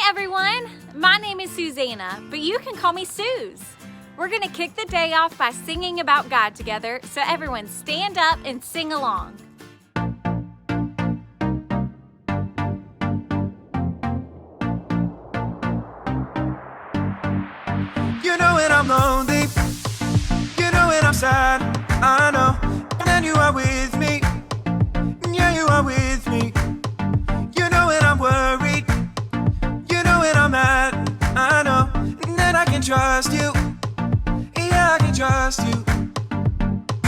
everyone, my name is Susanna, but you can call me Suze. We're gonna kick the day off by singing about God together, so everyone stand up and sing along. You know when I'm lonely, you know when I'm sad, I know, and then you are with me, yeah, you are with me. You know when I'm worried, you know when I'm mad, I know, and then I can trust you, yeah, I can trust you.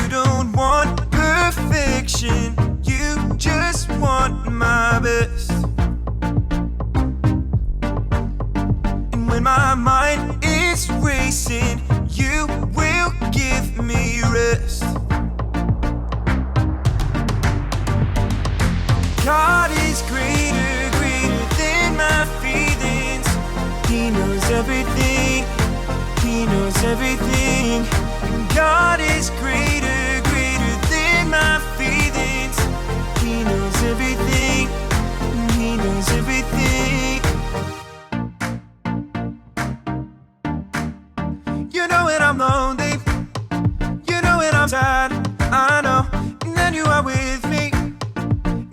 You don't want perfection, you just want my best. And when my mind is racing, you will give me rest. God is greater, greater than my feelings. He knows everything, He knows everything. God is greater, greater than my feelings. He knows everything, He knows everything. You know when I'm lonely, you know when I'm sad, I know, and then you are with me,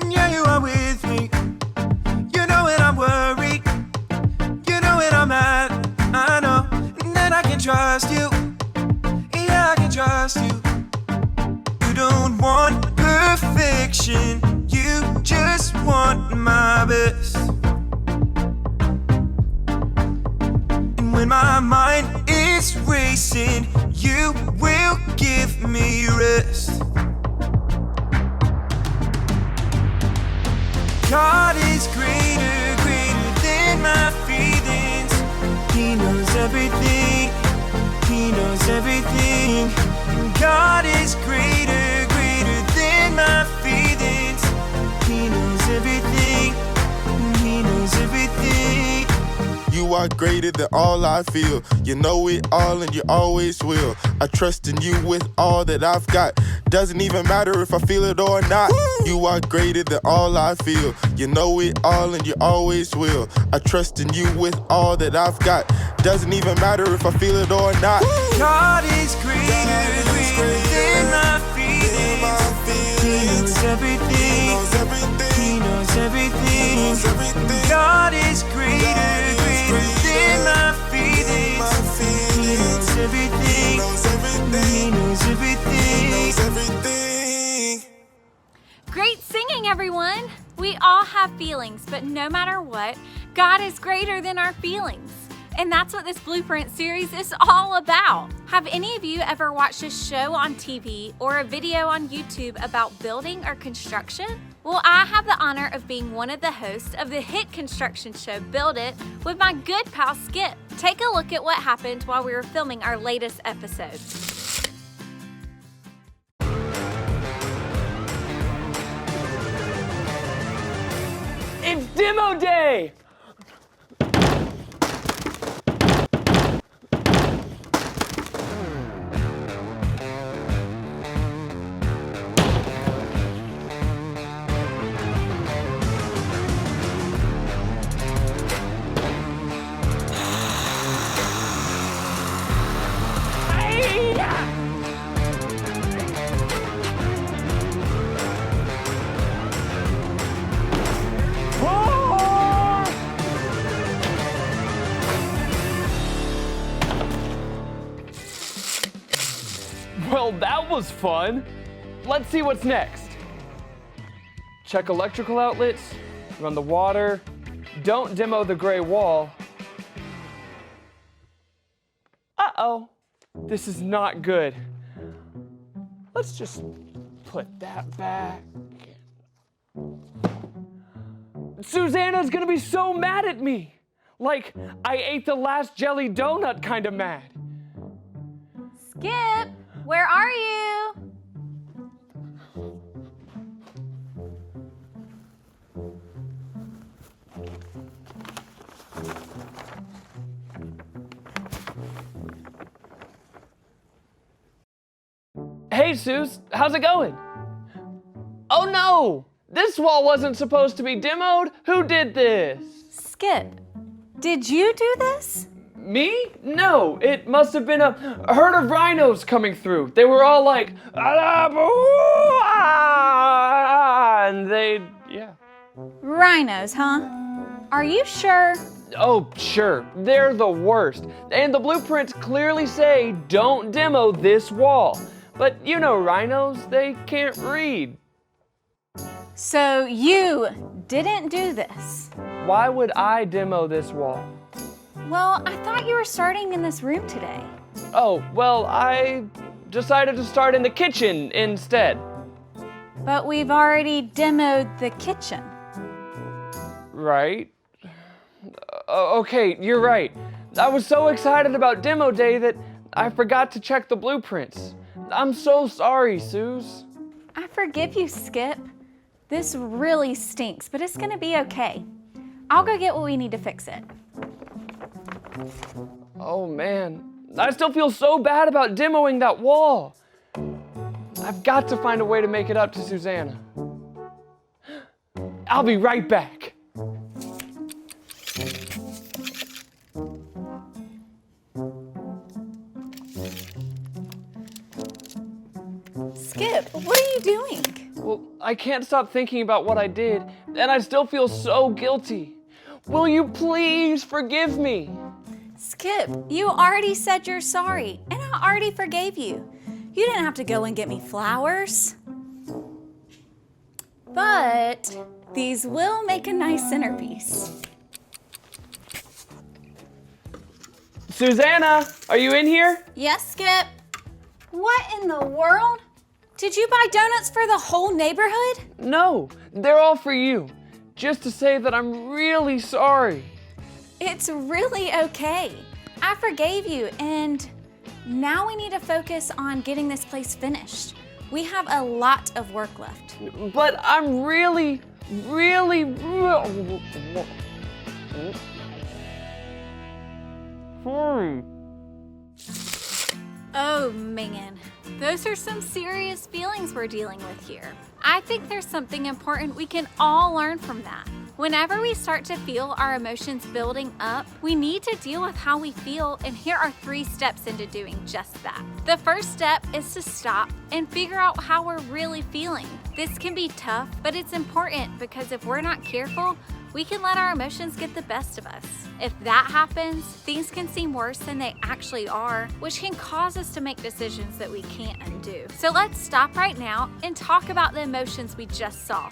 yeah, you are with me. You know when I'm worried, you know when I'm mad, I know, and then I can trust you, yeah, I can trust you. You don't want perfection, you just want my best. And when my mind is racing, you will give me rest. God is greater, greater than my feelings. He knows everything, He knows everything. God is greater, greater than my feelings. He knows everything, He knows everything. You are greater than all I feel. You know it all and you always will. I trust in you with all that I've got. Doesn't even matter if I feel it or not. You are greater than all I feel. You know it all and you always will. I trust in you with all that I've got. Doesn't even matter if I feel it or not. God is greater, greater than my feelings. He knows everything, He knows everything. God is greater, greater than my feelings. He knows everything, He knows everything. Great singing, everyone. We all have feelings, but no matter what, God is greater than our feelings. And that's what this Blueprint series is all about. Have any of you ever watched a show on TV or a video on YouTube about building or construction? Well, I have the honor of being one of the hosts of the hit construction show Build It with my good pal Skip. Take a look at what happened while we were filming our latest episode. It's demo day! Well, that was fun. Let's see what's next. Check electrical outlets, run the water, don't demo the gray wall. Uh-oh, this is not good. Let's just put that back. Susanna's gonna be so mad at me. Like, I ate the last jelly donut kind of mad. Skip, where are you? Hey, Suze, how's it going? Oh no! This wall wasn't supposed to be demoed. Who did this? Skip, Did you do this? Me? No, it must have been a herd of rhinos coming through. They were all like, and yeah. Rhinos, huh? Are you sure? Oh, sure, they're the worst. And the blueprints clearly say, don't demo this wall. But you know rhinos, they can't read. So you didn't do this? Why would I demo this wall? Well, I thought you were starting in this room today. Oh, well, I decided to start in the kitchen instead. But we've already demoed the kitchen. Right? Okay, you're right. I was so excited about demo day that I forgot to check the blueprints. I'm so sorry, Suze. I forgive you, Skip. This really stinks, but it's gonna be okay. I'll go get what we need to fix it. Oh man, I still feel so bad about demoing that wall. I've got to find a way to make it up to Susanna. I'll be right back. Skip, what are you doing? Well, I can't stop thinking about what I did, and I still feel so guilty. Will you please forgive me? Skip, you already said you're sorry, and I already forgave you. You didn't have to go and get me flowers. But these will make a nice centerpiece. Susanna, are you in here? Yes, Skip. What in the world? Did you buy donuts for the whole neighborhood? No, they're all for you. Just to say that I'm really sorry. It's really okay. I forgave you, and now we need to focus on getting this place finished. We have a lot of work left. But I'm really. Sorry. Oh man, those are some serious feelings we're dealing with here. I think there's something important we can all learn from that. Whenever we start to feel our emotions building up, we need to deal with how we feel, and here are 3 steps into doing just that. The first step is to stop and figure out how we're really feeling. This can be tough, but it's important because if we're not careful, we can let our emotions get the best of us. If that happens, things can seem worse than they actually are, which can cause us to make decisions that we can't undo. So let's stop right now and talk about the emotions we just saw.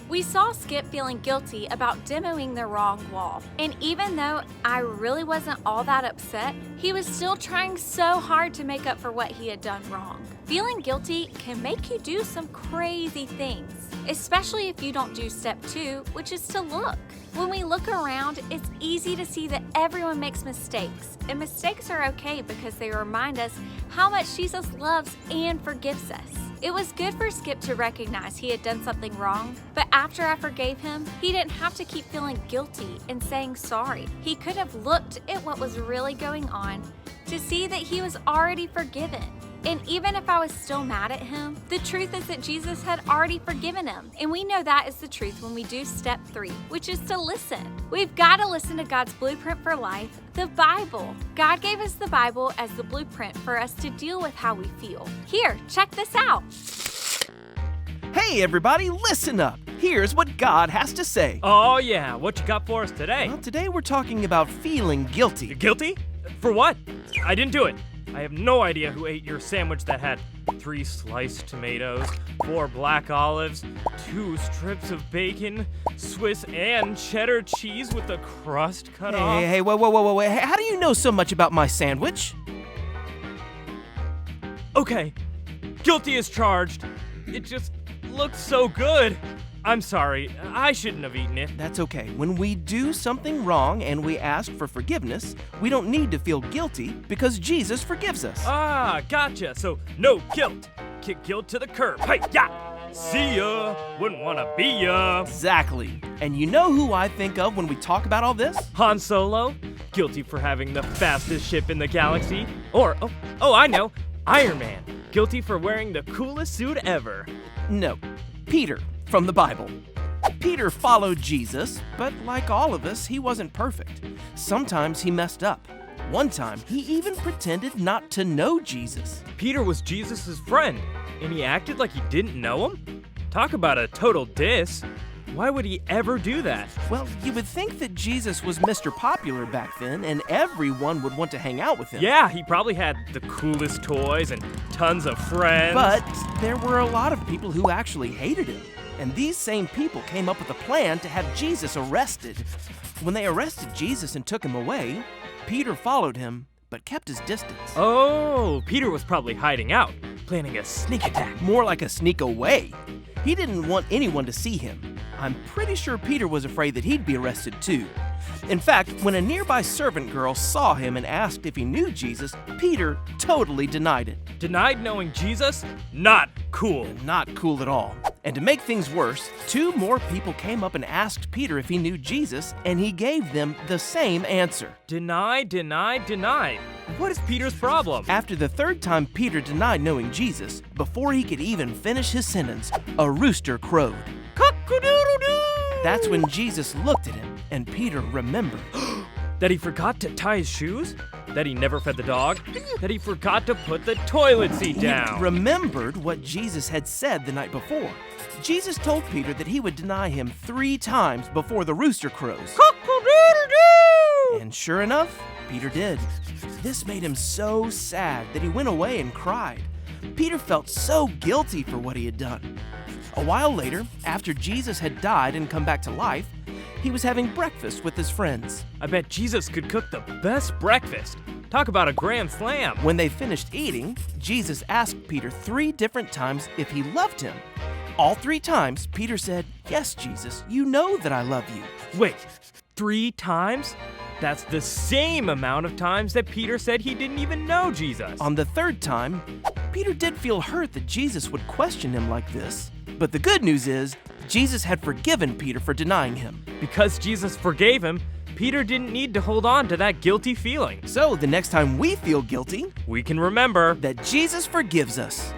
We saw Skip feeling guilty about demoing the wrong wall. And even though I really wasn't all that upset, he was still trying so hard to make up for what he had done wrong. Feeling guilty can make you do some crazy things, especially if you don't do step 2, which is to look. When we look around, it's easy to see that everyone makes mistakes, and mistakes are okay because they remind us how much Jesus loves and forgives us. It was good for Skip to recognize he had done something wrong, but after I forgave him, he didn't have to keep feeling guilty and saying sorry. He could have looked at what was really going on to see that he was already forgiven. And even if I was still mad at him, the truth is that Jesus had already forgiven him. And we know that is the truth when we do step 3, which is to listen. We've got to listen to God's blueprint for life, the Bible. God gave us the Bible as the blueprint for us to deal with how we feel. Here, check this out. Hey everybody, listen up! Here's what God has to say. Oh yeah, what you got for us today? Well, today we're talking about feeling guilty. Guilty? For what? I didn't do it. I have no idea who ate your sandwich that had 3 sliced tomatoes, 4 black olives, 2 strips of bacon, Swiss and cheddar cheese with the crust cut off. Hey, whoa. How do you know so much about my sandwich? Okay, guilty as charged. It just looks so good. I'm sorry, I shouldn't have eaten it. That's okay. When we do something wrong and we ask for forgiveness, we don't need to feel guilty because Jesus forgives us. Ah, gotcha. So no guilt. Kick guilt to the curb. Hey, yeah. See ya. Wouldn't wanna be ya. Exactly. And you know who I think of when we talk about all this? Han Solo, guilty for having the fastest ship in the galaxy. Or, I know, Iron Man, guilty for wearing the coolest suit ever. No, Peter from the Bible. Peter followed Jesus, but like all of us, he wasn't perfect. Sometimes he messed up. One time, he even pretended not to know Jesus. Peter was Jesus' friend, and he acted like he didn't know him? Talk about a total diss. Why would he ever do that? Well, you would think that Jesus was Mr. Popular back then, and everyone would want to hang out with him. Yeah, he probably had the coolest toys and tons of friends. But there were a lot of people who actually hated him. And these same people came up with a plan to have Jesus arrested. When they arrested Jesus and took him away, Peter followed him, but kept his distance. Oh, Peter was probably hiding out, planning a sneak attack. More like a sneak away. He didn't want anyone to see him. I'm pretty sure Peter was afraid that he'd be arrested too. In fact, when a nearby servant girl saw him and asked if he knew Jesus, Peter totally denied it. Denied knowing Jesus? Not cool. Not cool at all. And to make things worse, 2 more people came up and asked Peter if he knew Jesus, and he gave them the same answer. Denied. What is Peter's problem? After the 3rd time Peter denied knowing Jesus, before he could even finish his sentence, a rooster crowed. Cock-a-doodle-doo! That's when Jesus looked at him, and Peter remembered. That he forgot to tie his shoes? That he never fed the dog? That he forgot to put the toilet seat down? He remembered what Jesus had said the night before. Jesus told Peter that he would deny him 3 times before the rooster crows. Cock-a-doodle-doo! And sure enough, Peter did. This made him so sad that he went away and cried. Peter felt so guilty for what he had done. A while later, after Jesus had died and come back to life, he was having breakfast with his friends. I bet Jesus could cook the best breakfast. Talk about a grand slam. When they finished eating, Jesus asked Peter 3 different times if he loved him. All 3 times, Peter said, "Yes, Jesus, you know that I love you." Wait, 3 times? That's the same amount of times that Peter said he didn't even know Jesus. On the 3rd time, Peter did feel hurt that Jesus would question him like this. But the good news is, Jesus had forgiven Peter for denying him. Because Jesus forgave him, Peter didn't need to hold on to that guilty feeling. So the next time we feel guilty, We can remember that Jesus forgives us.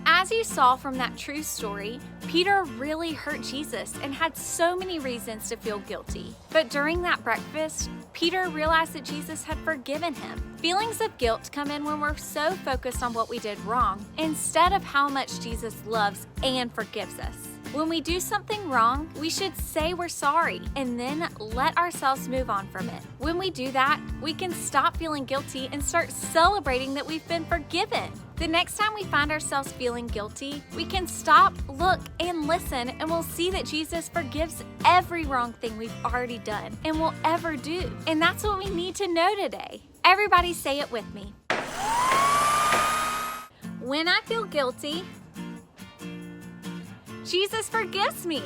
As you saw from that true story, Peter really hurt Jesus and had so many reasons to feel guilty. But during that breakfast, Peter realized that Jesus had forgiven him. Feelings of guilt come in when we're so focused on what we did wrong instead of how much Jesus loves and forgives us. When we do something wrong, we should say we're sorry and then let ourselves move on from it. When we do that, we can stop feeling guilty and start celebrating that we've been forgiven. The next time we find ourselves feeling guilty, we can stop, look, and listen, and we'll see that Jesus forgives every wrong thing we've already done and will ever do. And that's what we need to know today. Everybody say it with me. When I feel guilty, Jesus forgives me.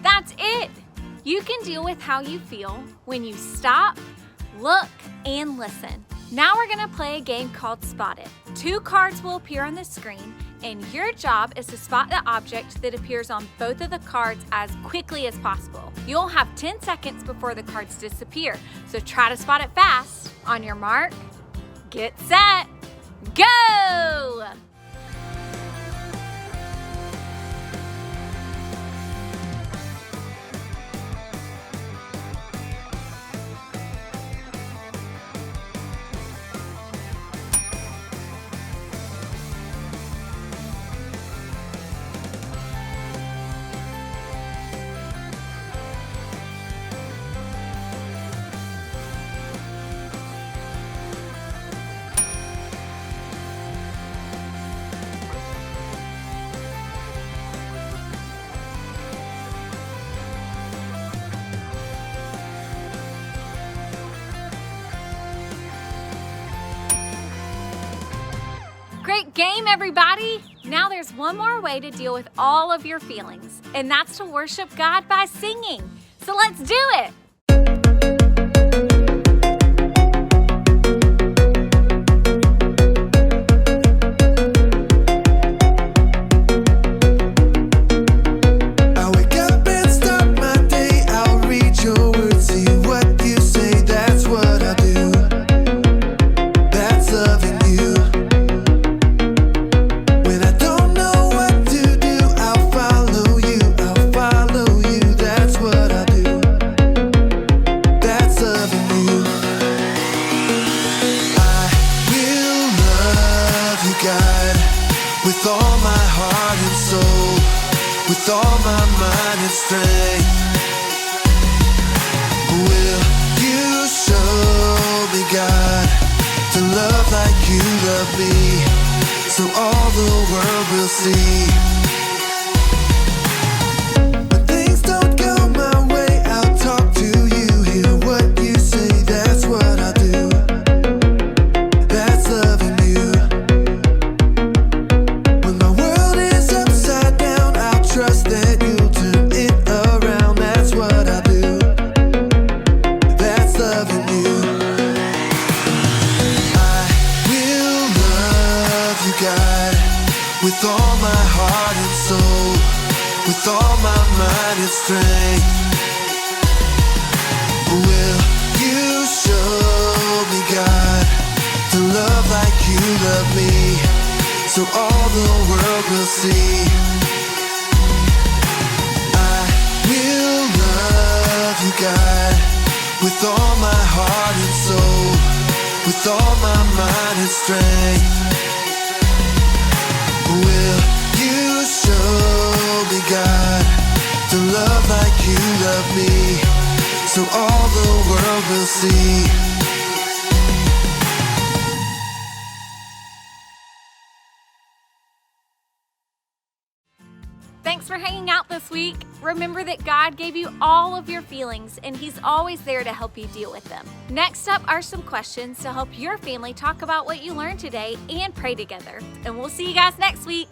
That's it. You can deal with how you feel when you stop, look, and listen. Now we're gonna play a game called Spot It. 2 cards will appear on the screen, and your job is to spot the object that appears on both of the cards as quickly as possible. You'll have 10 seconds before the cards disappear, so try to spot it fast. On your mark, get set, go! game, everybody! Now there's one more way to deal with all of your feelings, and that's to worship God by singing. So let's do it! With all my heart and soul, with all my mind and strength, will you show me, God, to love like you love me, so all the world will see. When things don't go my way, I'll talk to you, hear what you say, that's what I do. That's loving you. Trust that you'll turn it around, that's what I do. That's loving you. I will love you, God, with all my heart and soul, with all my mind and strength. Will you show me, God, to love like you love me, so all the world will see. Will love you, God, with all my heart and soul, with all my mind and strength. Will you show me, God, to love like you love me, so all the world will see. Thanks for hanging out this week. Remember that God gave you all of your feelings, and He's always there to help you deal with them. Next up are some questions to help your family talk about what you learned today and pray together. And we'll see you guys next week.